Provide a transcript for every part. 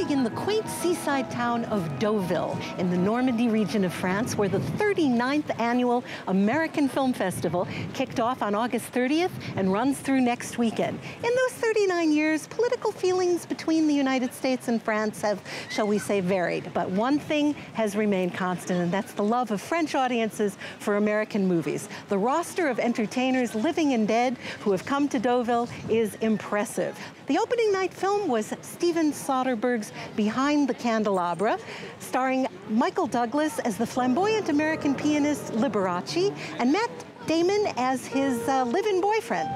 begin the quaint seaside town of Deauville in the Normandy region of France, where the 39th annual American Film Festival kicked off on August 30th and runs through next weekend. In those 39 years, political feelings between the United States and France have, shall we say, varied. But one thing has remained constant, and that's the love of French audiences for American movies. The roster of entertainers, living and dead, who have come to Deauville is impressive. The opening night film was Steven Soderbergh's Behind the Candelabra, starring Michael Douglas as the flamboyant American pianist Liberace and Matt Damon as his live-in boyfriend.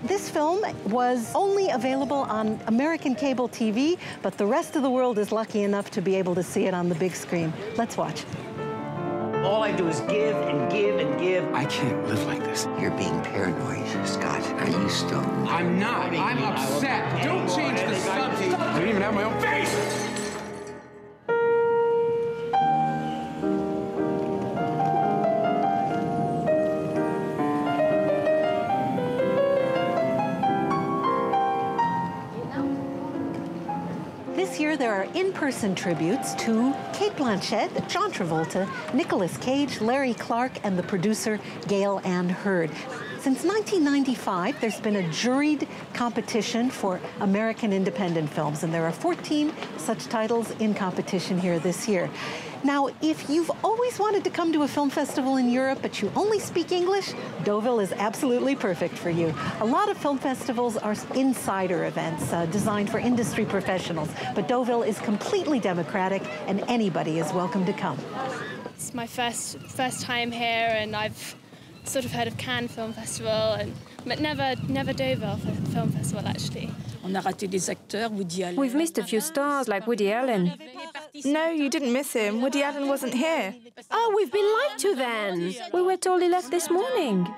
This film was only available on American cable TV, but the rest of the world is lucky enough to be able to see it on the big screen. Let's watch. All I do is give and give and give. I can't live like this. You're being paranoid, Scott. Are you stoned? I'm not. I'm upset. Don't change the subject. I don't even have my own face. This year, there are in-person tributes to Cate Blanchett, John Travolta, Nicolas Cage, Larry Clark, and the producer Gail Ann Hurd. Since 1995, there's been a juried competition for American independent films, and there are 14 such titles in competition here this year. Now, if you've always wanted to come to a film festival in Europe, but you only speak English, Deauville is absolutely perfect for you. A lot of film festivals are insider events designed for industry professionals, but Deauville is completely democratic, and anybody is welcome to come. It's my first time here, and I've sort of heard of Cannes Film Festival, but never Deauville Film Festival, actually. We've missed a few stars, like Woody Allen. No, you didn't miss him. Woody Allen wasn't here. Oh, we've been lied to then. We were told he left this morning.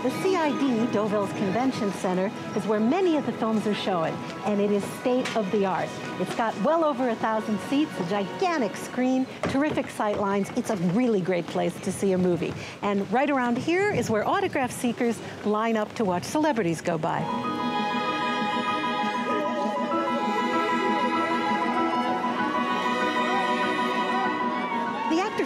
The CID, Deauville's Convention Center, is where many of the films are showing, and it is state-of-the-art. It's got well over 1,000 seats, a gigantic screen, terrific sight lines. It's a really great place to see a movie. And right around here is where autograph seekers line up to watch celebrities go by.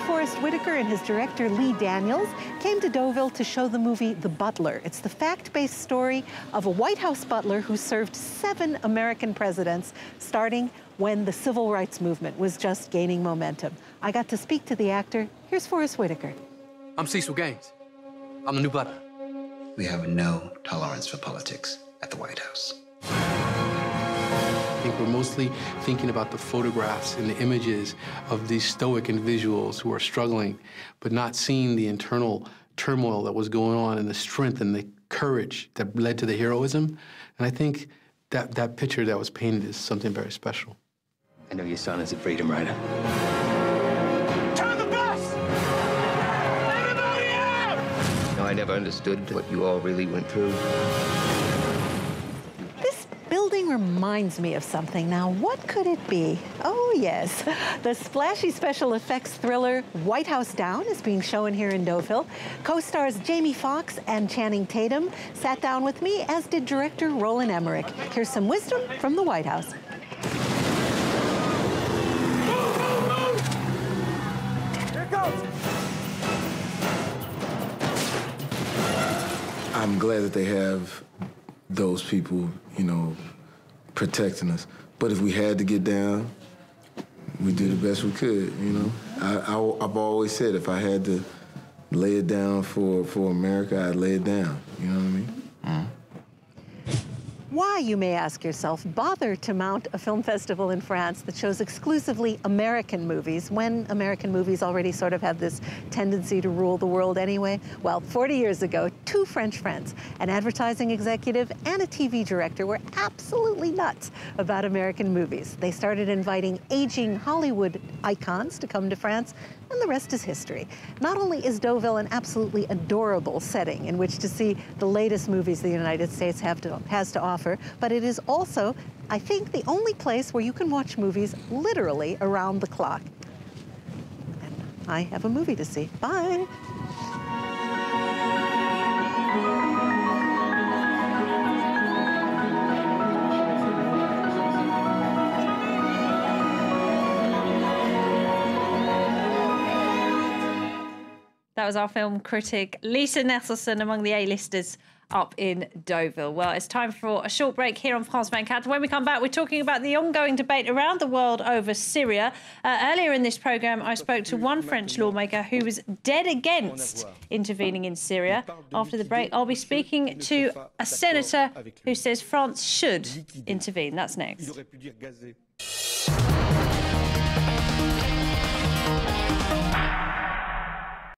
Forest Whitaker and his director, Lee Daniels, came to Deauville to show the movie The Butler. It's the fact-based story of a White House butler who served 7 American presidents, starting when the civil rights movement was just gaining momentum. I got to speak to the actor. Here's Forest Whitaker. I'm Cecil Gaines. I'm the new butler. We have no tolerance for politics at the White House. I think we're mostly thinking about the photographs and the images of these stoic individuals who are struggling, but not seeing the internal turmoil that was going on and the strength and the courage that led to the heroism. And I think that picture that was painted is something very special. I know your son is a freedom rider. Turn the bus! Everybody out! No, I never understood what you all really went through. Reminds me of something. Now, what could it be? Oh, yes. The splashy special effects thriller White House Down is being shown here in Deauville. Co-stars Jamie Foxx and Channing Tatum sat down with me, as did director Roland Emmerich. Here's some wisdom from the White House. Here it goes! I'm glad that they have those people, you know, protecting us. But if we had to get down, we do the best we could, you know? I've always said if I had to lay it down for America, I'd lay it down, you know what I mean? Mm-hmm. Why, you may ask yourself, bother to mount a film festival in France that shows exclusively American movies when American movies already sort of have this tendency to rule the world anyway? Well, 40 years ago, 2 French friends, an advertising executive and a TV director, were absolutely nuts about American movies. They started inviting aging Hollywood icons to come to France, and the rest is history. Not only is Deauville an absolutely adorable setting in which to see the latest movies the United States has to offer, but it is also, I think, the only place where you can watch movies literally around the clock. And I have a movie to see. Bye. That was our film critic, Lisa Nessleson, among the A-listers up in Deauville. Well, it's time for a short break here on France 24. When we come back, we're talking about the ongoing debate around the world over Syria. Earlier in this programme, I spoke to one French lawmaker who was dead against intervening in Syria. After the break, I'll be speaking to a senator who says France should intervene. That's next.